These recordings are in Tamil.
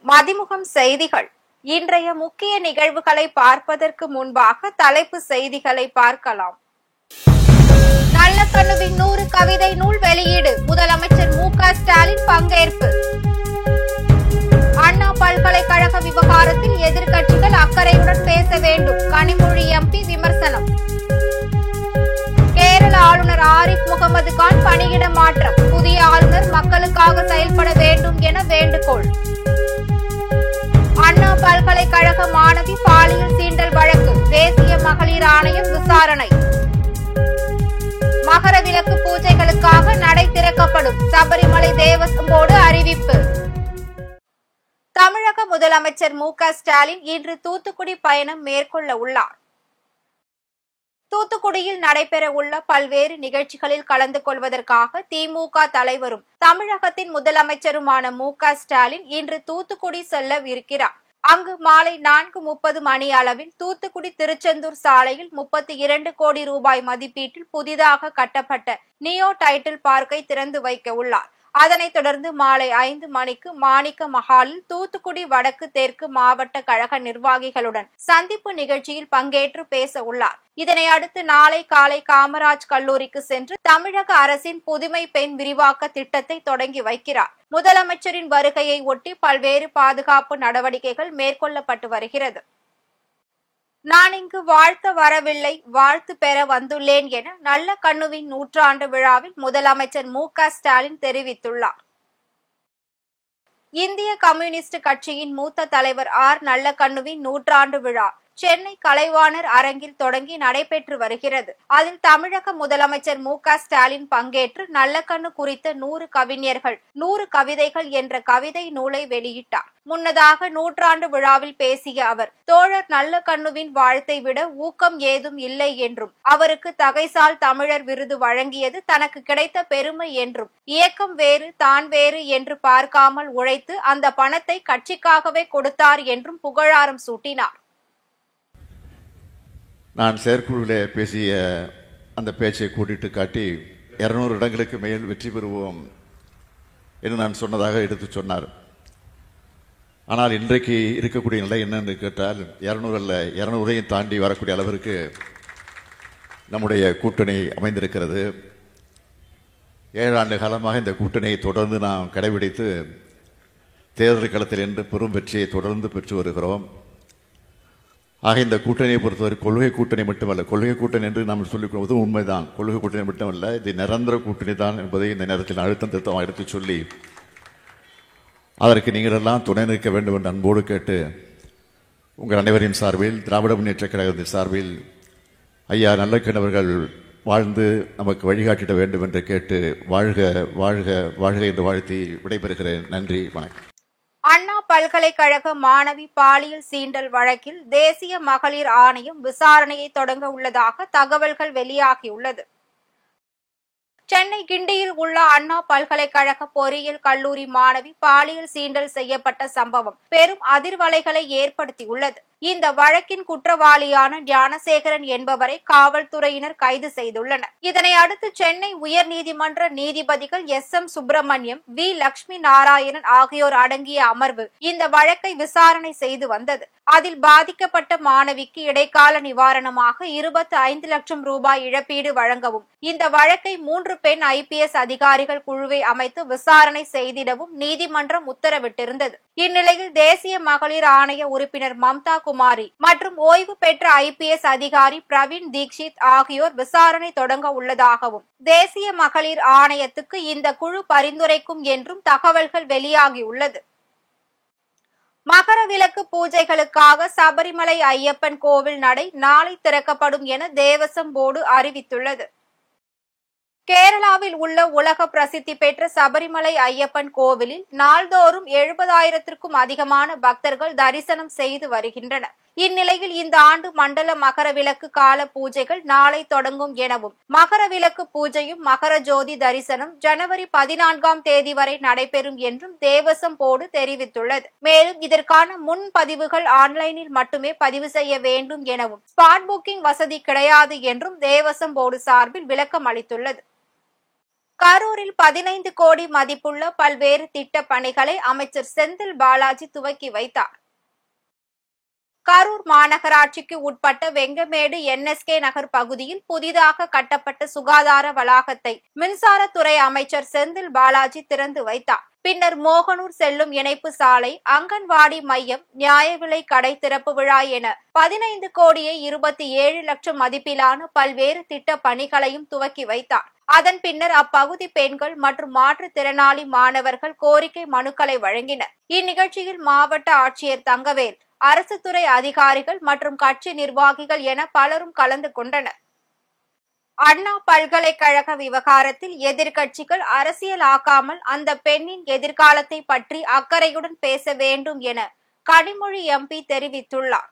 மதிமுகம் செய்திகள். இன்றைய முக்கிய நிகழ்வுகளை பார்ப்பதற்கு முன்பாக தலைப்பு செய்திகளை பார்க்கலாம். நல்லக்கண்ணுவின் 100 கவிதை நூல் வெளியீடு. முதலமைச்சர் மு.க.ஸ்டாலின் பங்கேற்பு. அண்ணா பல்கலைக்கழக விவகாரத்தில் எதிர்க்கட்சிகள் அக்கறையுடன் பேச வேண்டும். கனிமொழி எம்பி விமர்சனம். கேரள ஆளுநர் ஆரிஃப் முகமது கான் பணியிட மாற்றம். புதிய ஆளுநர் மக்களுக்காக செயல்பட வேண்டும் என வேண்டுகோள். அண்ணா பல்கலைக்கழக மாணவி பாலியல் சீண்டல் வழக்கு. தேசிய மகளிர் ஆணையம் விசாரணை. மகர விளக்கு பூஜைகளுக்காக நடை திறக்கப்படும். சபரிமலை தேவஸ்வம் போர்டு அறிவிப்பு. தமிழக முதலமைச்சர் மு.க.ஸ்டாலின் இன்று தூத்துக்குடி பயணம் மேற்கொள்ள உள்ளார். தூத்துக்குடியில் நடைபெறவுள்ள பல்வேறு நிகழ்ச்சிகளில் கலந்து கொள்வதற்காக திமுக தலைவரும் தமிழகத்தின் முதலமைச்சருமான மு.க.ஸ்டாலின் இன்று தூத்துக்குடி செல்லவிருக்கிறார். அங்கு மாலை 4:30 மணி அளவில் தூத்துக்குடி திருச்செந்தூர் சாலையில் 32 கோடி ரூபாய் மதிப்பீட்டில் புதிதாக கட்டப்பட்ட நியோ டைட்டில் பார்க்கை திறந்து வைக்க உள்ளார். அதனைத் தொடர்ந்து மாலை 5 மணிக்கு மாணிக்க மஹாலில் தூத்துக்குடி வடக்கு தெற்கு மாவட்ட கழக நிர்வாகிகளுடன் சந்திப்பு நிகழ்ச்சியில் பங்கேற்று பேச உள்ளார். இதனை அடுத்து நாளை காலை காமராஜ் கல்லூரிக்கு சென்று தமிழக அரசின் புதுமை பெண் விரிவாக்க திட்டத்தை தொடங்கி வைக்கிறார். முதலமைச்சரின் வருகையை ஒட்டி பல்வேறு பாதுகாப்பு நடவடிக்கைகள் மேற்கொள்ளப்பட்டு வருகிறது. நான் இங்கு வாழ்த்த வரவில்லை, வாழ்த்து பெற வந்துள்ளேன் என நல்லக்கண்ணுவின் 100ஆண்டு விழாவில் முதலமைச்சர் மு.க.ஸ்டாலின் தெரிவித்துள்ளார். இந்திய கம்யூனிஸ்ட் கட்சியின் மூத்த தலைவர் நல்லக்கண்ணுவின் 100ஆண்டு விழா சென்னை கலைவாணர் அரங்கில் தொடங்கி நடைபெற்று வருகிறது. அதில் தமிழக முதலமைச்சர் மு.க.ஸ்டாலின் பங்கேற்று நல்லக்கண்ணு குறித்த 100 கவிஞர்கள் 100 கவிதைகள் என்ற கவிதை நூலை வெளியிட்டார். முன்னதாக 100ஆண்டு விழாவில் பேசிய அவர், தோழர் நல்லக்கண்ணுவின் வாழ்த்தை விட ஊக்கம் ஏதும் இல்லை என்றும், அவருக்கு தகைசால் தமிழர் விருது வழங்கியது தனக்கு கிடைத்த பெருமை என்றும், இயக்கம் வேறு தான் வேறு என்று பார்க்காமல் உழைத்து அந்த பணத்தை கட்சிக்காகவே கொடுத்தார் என்றும் புகழாரம் சூட்டினார். நான் செயற்குழுவிலே பேசிய அந்த பேச்சை கூட்டிட்டு காட்டி 200 இடங்களுக்கு மேல் வெற்றி பெறுவோம் என்று நான் சொன்னதாக எடுத்து சொன்னார். ஆனால் இன்றைக்கு இருக்கக்கூடிய நிலை என்னன்னு கேட்டால் 200 அல்ல 200ஐயும் தாண்டி வரக்கூடிய அளவிற்கு நம்முடைய கூட்டணி அமைந்திருக்கிறது. 7 ஆண்டு காலமாக இந்த கூட்டணியை தொடர்ந்து நாம் கடைபிடித்து தேர்தல் களத்தில் என்று பெரும் வெற்றியை தொடர்ந்து பெற்று வருகிறோம். ஆக இந்த கூட்டணியை பொறுத்தவரை கொள்கை கூட்டணி மட்டுமல்ல, கொள்கை கூட்டணி என்று நாம் சொல்லிக் கொள்வது உண்மைதான். கொள்கை கூட்டணி மட்டுமல்ல, இது நிரந்தர கூட்டணி தான் என்பதை இந்த நேரத்தில் அழுத்தம் திருத்தமாக எடுத்து சொல்லி அதற்கு நீங்கள் எல்லாம் துணை நிற்க வேண்டும் என்று அன்போடு கேட்டு உங்கள் அனைவரின் சார்பில் திராவிட முன்னேற்ற கழகத்தின் சார்பில் ஐயா நல்லக்கண்ணவர்கள் வாழ்ந்து நமக்கு வழிகாட்டிட வேண்டும் என்று கேட்டு வாழ்க வாழ்க வாழ்க என்று வாழ்த்தி விடைபெறுகிறேன். நன்றி, வணக்கம். அண்ணா பல்கலைக்கழக மாணவி பாலியல் சீண்டல் வழக்கில் தேசிய மகளிர் ஆணையம் விசாரணையை தொடங்க உள்ளதாக தகவல்கள் வெளியாகியுள்ளது. சென்னை கிண்டியில் உள்ள அண்ணா பல்கலைக்கழக பொறியியல் கல்லூரி மாணவி பாலியல் சீண்டல் செய்யப்பட்ட சம்பவம் பெரும் அதிர்வலைகளை ஏற்படுத்தியுள்ளது. இந்த வழக்கின் குற்றவாளியான ஞானசேகரன் என்பவரை காவல்துறையினர் கைது செய்துள்ளனர். இதனை அடுத்து சென்னை உயர்நீதிமன்ற நீதிபதிகள் S.M. சுப்பிரமணியம், V. லட்சுமி நாராயணன் ஆகியோர் அடங்கிய அமர்வு இந்த வழக்கை விசாரணை செய்து வந்தது. அதில் பாதிக்கப்பட்ட மாணவிக்கு இடைக்கால நிவாரணமாக 25 லட்சம் ரூபாய் இழப்பீடு வழங்கவும், இந்த வழக்கை 3 பெண் IPS அதிகாரிகள் குழுவை அமைத்து விசாரணை செய்திடவும் நீதிமன்றம் உத்தரவிட்டிருந்தது. இந்நிலையில் தேசிய மகளிர் ஆணைய உறுப்பினர் மம்தா குமாரி மற்றும் ஓய்வு பெற்ற IPS அதிகாரி பிரவீன் தீக்ஷித் ஆகியோர் விசாரணை தொடங்க உள்ளதாகவும், தேசிய மகளிர் ஆணையத்துக்கு இந்த குழு பரிந்துரைக்கும் என்றும் தகவல்கள் வெளியாகியுள்ளது. மகர விளக்கு பூஜைகளுக்காக சபரிமலை ஐயப்பன் கோவில் நடை நாளை திறக்கப்படும் என தேவஸ்வம் போர்டு அறிவித்துள்ளது. கேரளாவில் உள்ள உலக பிரசித்தி பெற்ற சபரிமலை ஐயப்பன் கோவிலில் நாள்தோறும் 70,000க்கும் அதிகமான பக்தர்கள் தரிசனம் செய்து வருகின்றனர். இந்நிலையில் இந்த ஆண்டு மண்டல மகர விளக்கு கால பூஜைகள் நாளை தொடங்கும் எனவும், மகர விளக்கு பூஜையும் மகர ஜோதி தரிசனம் ஜனவரி 14ஆம் தேதி வரை நடைபெறும் என்றும் தேவஸ்வம் போர்டு தெரிவித்துள்ளது. மேலும் இதற்கான முன்பதிவுகள் ஆன்லைனில் மட்டுமே பதிவு செய்ய வேண்டும் எனவும், ஸ்பாட் புக்கிங் வசதி கிடையாது என்றும் தேவஸ்வம் போர்டு சார்பில் விளக்கம் அளித்துள்ளது. கரூரில் 15 கோடி மதிப்புள்ள பல்வேறு திட்ட பணிகளை அமைச்சர் செந்தில் பாலாஜி துவக்கி வைத்தார். கரூர் மாநகராட்சிக்கு உட்பட்ட வெங்கமேடு NSK நகர் பகுதியில் புதிதாக கட்டப்பட்ட சுகாதார வளாகத்தை மின்சாரத்துறை அமைச்சர் செந்தில் பாலாஜி திறந்து வைத்தார். பின்னர் மோகனூர் செல்லும் இணைப்பு சாலை, அங்கன்வாடி மையம், நியாய விலை கடை திறப்பு விழா என 15 கோடியே 27 லட்சம் மதிப்பிலான பல்வேறு திட்ட பணிகளையும் துவக்கி வைத்தார். அதன் பின்னர் அப்பகுதி பெண்கள் மற்றும் மாற்றுத்திறனாளி மாணவர்கள் கோரிக்கை மனுக்களை வழங்கினர். இந்நிகழ்ச்சியில் மாவட்ட ஆட்சியர் தங்கவேல், அரசு துறை அதிகாரிகள் மற்றும் கட்சி நிர்வாகிகள் என பலரும் கலந்து கொண்டனர். அண்ணா பல்கலைக்கழக விவகாரத்தில் எதிர்க்கட்சிகள் அரசியலாக்காமல் அந்த பெண்ணின் எதிர்காலத்தை பற்றி அக்கறையுடன் பேச வேண்டும் என கனிமொழி MP தெரிவித்துள்ளார்.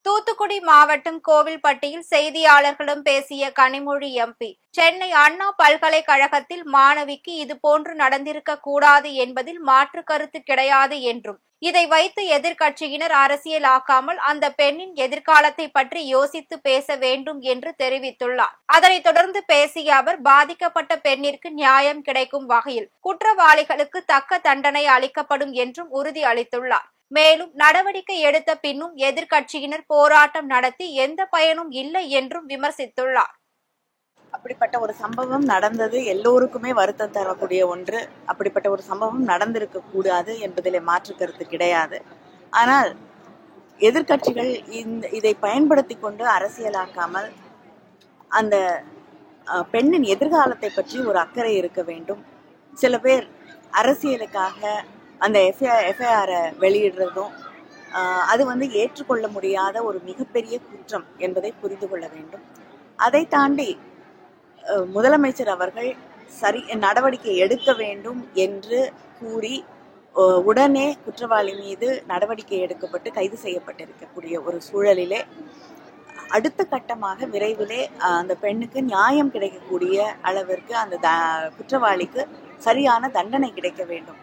தூத்துக்குடி மாவட்டம் கோவில்பட்டியில் செய்தியாளர்களிடம் பேசிய கனிமொழி MP, சென்னை அண்ணா பல்கலைக்கழகத்தில் மாணவிக்கு இதுபோன்று நடந்திருக்க கூடாது என்பதில் மாற்று கருத்து கிடையாது என்றும், இதை வைத்து எதிர்க்கட்சியினர் அரசியலாக்காமல் அந்த பெண்ணின் எதிர்காலத்தை பற்றி யோசித்து பேச வேண்டும் என்று தெரிவித்துள்ளார். அதனைத் தொடர்ந்து பேசிய அவர், பாதிக்கப்பட்ட பெண்ணிற்கு நியாயம் கிடைக்கும் வகையில் குற்றவாளிகளுக்கு தக்க தண்டனை அளிக்கப்படும் என்றும் உறுதி அளித்துள்ளார். மேலும் நடவடிக்கை எடுத்த பின்னும் எதிர்க்கட்சியினர் போராட்டம் நடத்தி எந்த பயனும் இல்லை என்றும் விமர்சித்துள்ளார். அப்படிப்பட்ட ஒரு சம்பவம் நடந்தது எல்லோருக்குமே வருத்தம் தரக்கூடிய ஒன்று. அப்படிப்பட்ட ஒரு சம்பவம் நடந்திருக்க கூடாது என்பதிலே மாற்று கருத்து கிடையாது. ஆனால் எதிர்க்கட்சிகள் இதை பயன்படுத்தி கொண்டு அரசியலாக்காமல் அந்த பெண்ணின் எதிர்காலத்தை பற்றி ஒரு அக்கறை இருக்க வேண்டும். சில பேர் அரசியலுக்காக அந்த எஃப்ஐஆரை வெளியிடுறதும் அது ஏற்றுக்கொள்ள முடியாத ஒரு மிகப்பெரிய குற்றம் என்பதை புரிந்து கொள்ள வேண்டும். அதை தாண்டி முதலமைச்சர் அவர்கள் நடவடிக்கை எடுக்க வேண்டும் என்று கூறி உடனே குற்றவாளி மீது நடவடிக்கை எடுக்கப்பட்டு கைது செய்யப்பட்டிருக்கக்கூடிய ஒரு சூழலிலே அடுத்த கட்டமாக விரைவிலே அந்த பெண்ணுக்கு நியாயம் கிடைக்கக்கூடிய அளவிற்கு அந்த குற்றவாளிக்கு சரியான தண்டனை கிடைக்க வேண்டும்.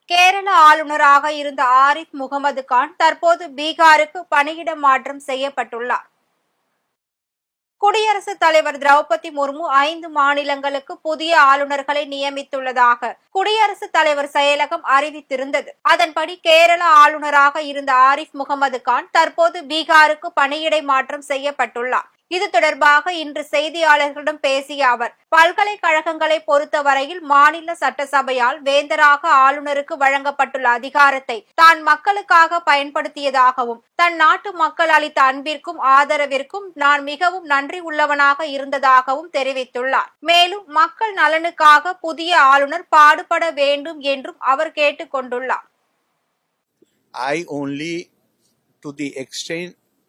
கேரள ஆளுநராக இருந்த ஆரிஃப் முகமது கான் தற்போது பீகாருக்கு பணியிட மாற்றம் செய்யப்பட்டுள்ளார். குடியரசுத் தலைவர் திரௌபதி முர்மு 5 மாநிலங்களுக்கு புதிய ஆளுநர்களை நியமித்துள்ளதாக குடியரசுத் தலைவர் செயலகம் அறிவித்திருந்தது. அதன்படி கேரள ஆளுநராக இருந்த ஆரிஃப் முகமது கான் தற்போது பீகாருக்கு பணியிடை மாற்றம் செய்யப்பட்டுள்ளார். இது தொடர்பாக இன்று செய்தியாளர்களிடம் பேசிய அவர், பல்கலைக்கழகங்களை பொறுத்தவரையில் மாநில சட்டசபையால் வேந்தராக ஆளுநருக்கு வழங்கப்பட்டுள்ள அதிகாரத்தை தான் மக்களுக்காக பயன்படுத்தியதாகவும், தன் நாட்டு மக்கள் அளித்த அன்பிற்கும் ஆதரவிற்கும் நான் மிகவும் நன்றி உள்ளவனாக இருந்ததாகவும் தெரிவித்துள்ளார். மேலும் மக்கள் நலனுக்காக புதிய ஆளுநர் பாடுபட வேண்டும் என்றும் அவர் கேட்டுக் கொண்டுள்ளார்.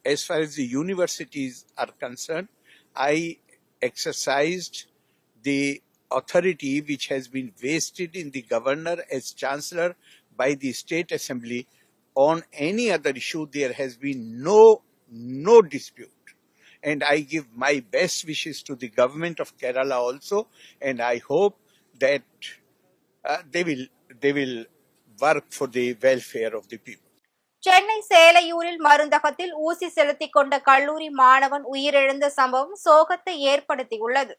As far as the universities are concerned, I exercised the authority which has been vested in the governor as chancellor by the state assembly. On any other issue, there has been no dispute. And I give my best wishes to the government of Kerala also, and I hope that they will work for the welfare of the people. Chennai சேலையூரில் மருந்தகத்தில் ஊசி செலுத்திக் கொண்ட கல்லூரி மாணவன் உயிரிழந்த சம்பவம் சோகத்தை ஏற்படுத்தியுள்ளது.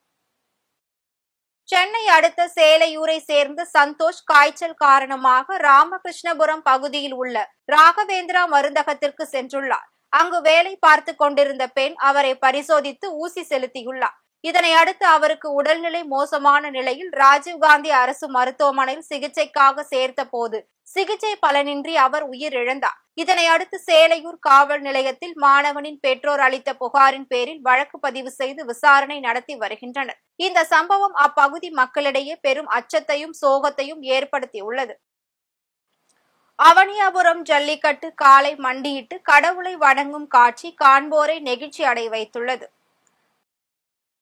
சென்னை அடுத்த சேலையூரை சேர்ந்த சந்தோஷ் காய்ச்சல் காரணமாக ராமகிருஷ்ணபுரம் பகுதியில் உள்ள ராகவேந்திரா மருந்தகத்திற்கு சென்றுள்ளார். அங்கு வேலை பார்த்து கொண்டிருந்த பெண் அவரை பரிசோதித்து ஊசி செலுத்தியுள்ளார். இதனை அடுத்து அவருக்கு உடல்நிலை மோசமான நிலையில் ராஜீவ்காந்தி அரசு மருத்துவமனையில் சிகிச்சைக்காக சேர்த்த போது சிகிச்சை பலனின்றி அவர் உயிரிழந்தார். இதனை அடுத்து சேலையூர் காவல் நிலையத்தில் மாணவனின் பெற்றோர் அளித்த புகாரின் பேரில் வழக்கு பதிவு செய்து விசாரணை நடத்தி வருகின்றனர். இந்த சம்பவம் அப்பகுதி மக்களிடையே பெரும் அச்சத்தையும் சோகத்தையும் ஏற்படுத்தியுள்ளது. அவனியாபுரம் ஜல்லிக்கட்டு காளை மண்டியிட்டு கடவுளை வணங்கும் காட்சி காண்போரை நெகிழ்ச்சி அடைய வைத்துள்ளது.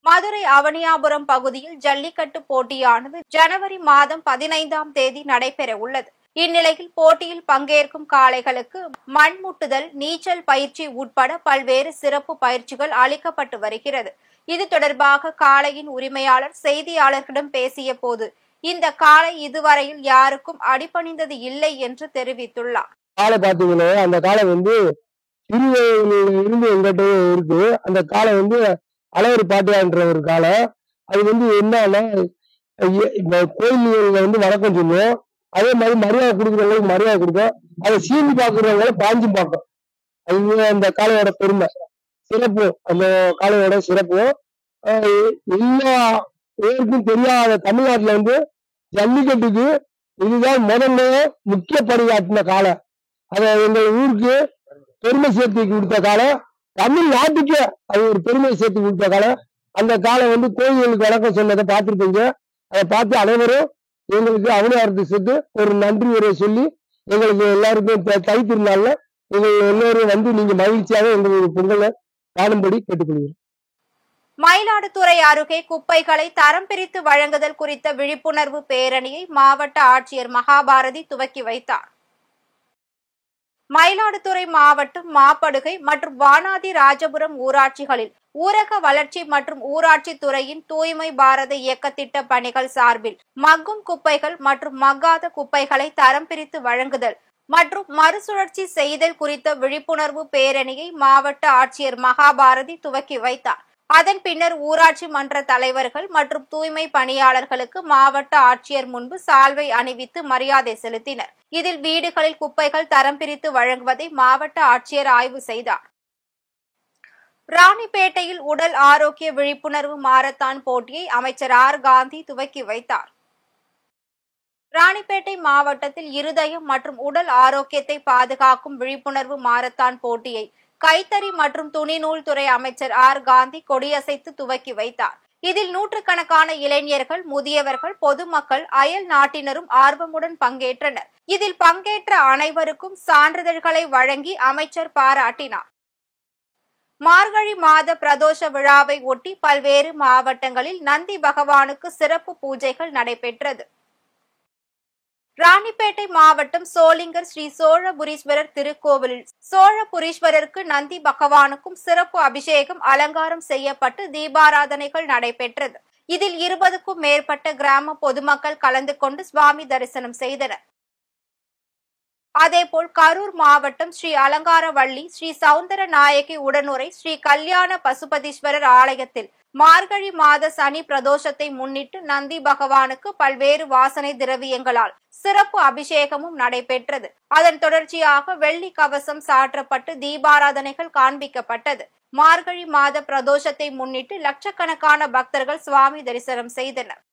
மதுரை அவனியாபுரம் பகுதியில் ஜல்லிக்கட்டு போட்டியானது ஜனவரி மாதம் 15ஆம் தேதி நடைபெற உள்ளது. இந்நிலையில் போட்டியில் பங்கேற்கும் காளைகளுக்கு மண்முட்டுதல், நீச்சல் பயிற்சி உட்பட பல்வேறு சிறப்பு பயிற்சிகள் அளிக்கப்பட்டு வருகிறது. இது தொடர்பாக காளையின் உரிமையாளர் செய்தியாளர்களிடம் பேசிய போது, இந்த காளை இதுவரையில் யாருக்கும் அடிபணிந்தது இல்லை என்று தெரிவித்துள்ளார். காளை பாத்தீங்கன்னா அந்த காளை சிறுவையிலிருந்து எங்கிட்ட இருக்கு. அந்த காளை அழகர் பாட்டியான்ற ஒரு காளை. அது என்னன்னா கோயில்ல வணக்கம் சொல்லுவோம். அதே மாதிரி மரியாதை கொடுக்குறவங்களுக்கு மரியாதை கொடுக்கும். அதை சீனி பாக்குறவங்கள பாஞ்சும் பார்க்கும். அது அந்த காளையோட பெருமை சிறப்பு. அந்த காளையோட சிறப்பு எல்லா பேருக்கும் தெரியாத தமிழ்நாட்டுல ஜல்லிக்கட்டுக்கு இதுதான் முதல்ல முக்கிய பணியாற்றின காலை. அதை எங்கள் ஊருக்கு பெருமை சேர்த்து கொடுத்த காலம், தமிழ்நாட்டுக்கே அது ஒரு பெருமை சேர்த்து கொடுத்த காலம். அந்த காலம் கோயில்களுக்கு வணக்கம் சொன்னதை பார்த்துருப்பீங்க. அதை பார்த்து அனைவரும் எங்களுக்கு அவனியாரத்தை சேர்த்து ஒரு நன்றி உரை சொல்லி எங்களுக்கு எல்லாருக்கும் தை திருநாள்ல எங்கள் எல்லோரும் நீங்க மகிழ்ச்சியாக எங்களுடைய பொங்கலை காணும்படி கேட்டுக்கொள்கிறேன். மயிலாடுதுறை அருகே குப்பைகளை தரம் பிரித்து வழங்குதல் குறித்த விழிப்புணர்வு பேரணியை மாவட்ட ஆட்சியர் மகாபாரதி துவக்கி வைத்தார். மயிலாடுதுறை மாவட்டம் மாப்படுகை மற்றும் வானாதி ராஜபுரம் ஊராட்சிகளில் ஊரக வளர்ச்சி மற்றும் ஊராட்சி துறையின் தூய்மை பாரத இயக்க திட்ட பணிகள் சார்பில் மக்கும் குப்பைகள் மற்றும் மக்காத குப்பைகளை தரம் பிரித்து வழங்குதல் மற்றும் மறுசுழற்சி செய்தல் குறித்த விழிப்புணர்வு பேரணியை மாவட்ட ஆட்சியர் மகாபாரதி துவக்கி வைத்தார். அதன் பின்னர் ஊராட்சி மன்ற தலைவர்கள் மற்றும் தூய்மை பணியாளர்களுக்கு மாவட்ட ஆட்சியர் முன்பு சால்வை அணிவித்து மரியாதை செலுத்தினர். இதில் வீடுகளில் குப்பைகள் தரம் பிரித்து வழங்குவதை மாவட்ட ஆட்சியர் ஆய்வு செய்தார். ராணிப்பேட்டையில் உடல் ஆரோக்கிய விழிப்புணர்வு மாரத்தான் போட்டியை அமைச்சர் ஆர் காந்தி துவக்கி வைத்தார். ராணிப்பேட்டை மாவட்டத்தில் இருதயம் மற்றும் உடல் ஆரோக்கியத்தை பாதுகாக்கும் விழிப்புணர்வு மாரத்தான் போட்டியை கைத்தறி மற்றும் துணிநூல் துறை அமைச்சர் ஆர் காந்தி கொடியசைத்து துவக்கி வைத்தார். இதில் நூற்றுக்கணக்கான இளைஞர்கள், முதியவர்கள், பொதுமக்கள், அயல் நாட்டினரும் ஆர்வமுடன் பங்கேற்றனர். இதில் பங்கேற்ற அனைவருக்கும் சான்றிதழ்களை வழங்கி அமைச்சர் பாராட்டினார். மார்கழி மாத பிரதோஷ விழாவை ஒட்டி பல்வேறு மாவட்டங்களில் நந்தி பகவானுக்கு சிறப்பு பூஜைகள் நடைபெற்றது. ராணிப்பேட்டை மாவட்டம் சோளிங்கர் ஸ்ரீ சோழபுரீஸ்வரர் திருக்கோவிலில் சோழபுரீஸ்வரருக்கு நந்தி பகவானுக்கும் சிறப்பு அபிஷேகம் அலங்காரம் செய்யப்பட்டு தீபாராதனைகள் நடைபெற்றது. இதில் 20க்கும் மேற்பட்ட கிராம பொதுமக்கள் கலந்து கொண்டு சுவாமி தரிசனம் செய்தனர். அதேபோல் கரூர் மாவட்டம் ஸ்ரீ அலங்காரவள்ளி ஸ்ரீ சவுந்தர நாயகி உடனுரை ஸ்ரீ கல்யாண பசுபதீஸ்வரர் ஆலயத்தில் மார்கழி மாத சனி பிரதோஷத்தை முன்னிட்டு நந்தி பகவானுக்கு பல்வேறு வாசனை திரவியங்களால் சிறப்பு அபிஷேகமும் நடைபெற்றது. அதன் தொடர்ச்சியாக வெள்ளி கவசம் சாற்றப்பட்டு தீபாராதனைகள் காண்பிக்கப்பட்டது. மார்கழி மாத பிரதோஷத்தை முன்னிட்டு லட்சக்கணக்கான பக்தர்கள் சுவாமி தரிசனம் செய்தனர்.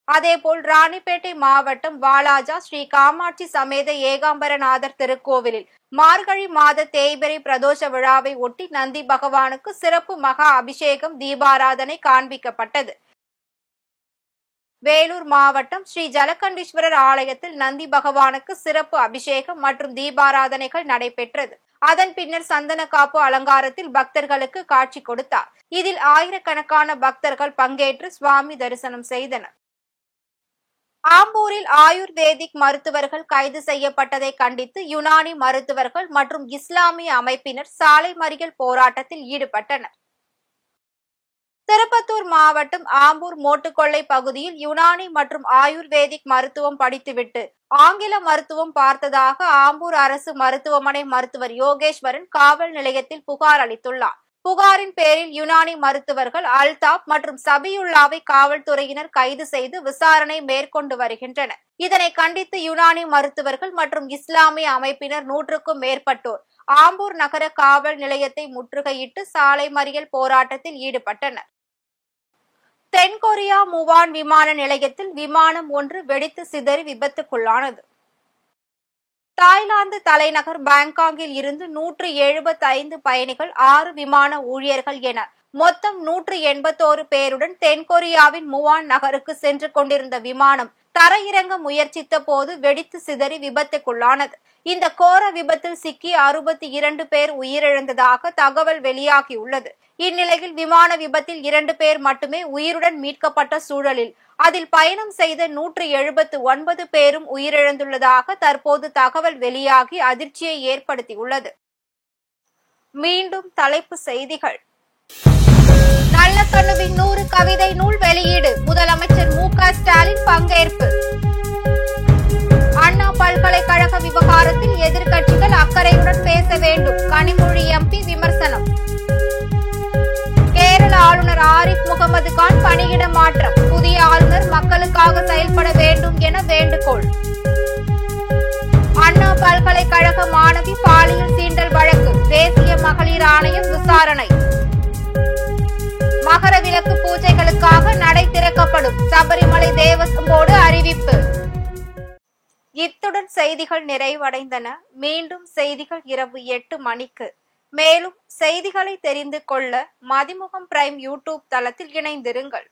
அதேபோல் ராணிப்பேட்டை மாவட்டம் வாலாஜா ஸ்ரீ காமாட்சி சமேத ஏகாம்பரநாதர் திருக்கோவிலில் மார்கழி மாத தேய்பிறை பிரதோஷ விழாவை ஒட்டி நந்தி பகவானுக்கு சிறப்பு மகா அபிஷேகம் தீபாராதனை காண்பிக்கப்பட்டது. வேலூர் மாவட்டம் ஸ்ரீ ஜலகண்டீஸ்வரர் ஆலயத்தில் நந்தி பகவானுக்கு சிறப்பு அபிஷேகம் மற்றும் தீபாராதனைகள் நடைபெற்றது. அதன் பின்னர் சந்தன காப்பு அலங்காரத்தில் பக்தர்களுக்கு காட்சி கொடுத்தார். இதில் ஆயிரக்கணக்கான பக்தர்கள் பங்கேற்று சுவாமி தரிசனம் செய்தனர். ஆம்பூரில் ஆயுர்வேதிக் மருத்துவர்கள் கைது செய்யப்பட்டதை கண்டித்து யுனானி மருத்துவர்கள் மற்றும் இஸ்லாமிய அமைப்பினர் சாலை மறியல் போராட்டத்தில் ஈடுபட்டனர். திருப்பத்தூர் மாவட்டம் ஆம்பூர் மோட்டுக்கொள்ளை பகுதியில் யுனானி மற்றும் ஆயுர்வேதிக் மருத்துவம் படித்துவிட்டு ஆங்கில மருத்துவம் பார்த்ததாக ஆம்பூர் அரசு மருத்துவமனை மருத்துவர் யோகேஸ்வரன் காவல் நிலையத்தில் புகார் அளித்துள்ளார். புகாரின் பேரில் யுனானி மருத்துவர்கள் அல்தாப் மற்றும் சபியுல்லாவை காவல்துறையினர் கைது செய்து விசாரணை மேற்கொண்டு வருகின்றனர். இதனை கண்டித்து யுனானி மருத்துவர்கள் மற்றும் இஸ்லாமிய அமைப்பினர் 100க்கும் மேற்பட்டோர் ஆம்பூர் நகர காவல் நிலையத்தை முற்றுகையிட்டு சாலை மறியல் போராட்டத்தில் ஈடுபட்டனர். தென்கொரியா முவான் விமான நிலையத்தில் விமானம் ஒன்று வெடித்து சிதறி விபத்துக்குள்ளானது. தாய்லாந்து தலைநகர் பாங்காங்கில் இருந்து 175 பயணிகள், 6 விமான ஊழியர்கள் என மொத்தம் 181 பேருடன் தென்கொரியாவின் முவான் நகருக்கு சென்று கொண்டிருந்த விமானம் தரையிறங்க முயற்சித்த போது வெடித்து சிதறி விபத்துக்குள்ளானது. இந்த கோர விபத்தில் சிக்கி 62 பேர் உயிரிழந்ததாக தகவல் வெளியாகியுள்ளது. இந்நிலையில் விமான விபத்தில் 2 பேர் மட்டுமே உயிருடன் மீட்கப்பட்ட சூழலில் அதில் பயணம் செய்த 179 பேரும் உயிரிழந்துள்ளதாக தற்போது தகவல் வெளியாகி அதிர்ச்சியை ஏற்படுத்தியுள்ளது. மீண்டும் தலைப்புச் செய்திகள். நல்லக்கண்ணுவின் 100 கவிதை நூல் வெளியீடு, முதலமைச்சர் மு.க. ஸ்டாலின் பங்கேற்பு. அண்ணா பல்கலைக்கழக விவகாரத்தில் எதிர்க்கட்சிகள் அக்கறையுடன் பேச வேண்டும், கனிமொழி எம்பி விமர்சனம். கேரள ஆளுநர் ஆளுநர் ஆரிஃப் முகமது கான் பணியிட மாற்றம். புதிய ஆளுநர் மக்களுக்காக செயல்பட வேண்டும் என வேண்டுகோள். அண்ணா பல்கலைக்கழக மாணவி பாலியல் சீண்டல் வழக்கு தேசிய மகளிர் ஆணையம் விசாரணை. மகர விளக்கு பூஜைகளுக்காக நடை திறக்கப்படும். சபரிமலை தேவஸ்வம் போர்டு அறிவிப்பு. இத்துடன் செய்திகள் நிறைவடைந்தன. மீண்டும் செய்திகள் இரவு 8 மணிக்கு. மேலும் செய்திகளை தெரிந்து கொள்ள மதிமுகம் பிரைம் யூடியூப் தளத்தில் இணைந்திருங்கள்.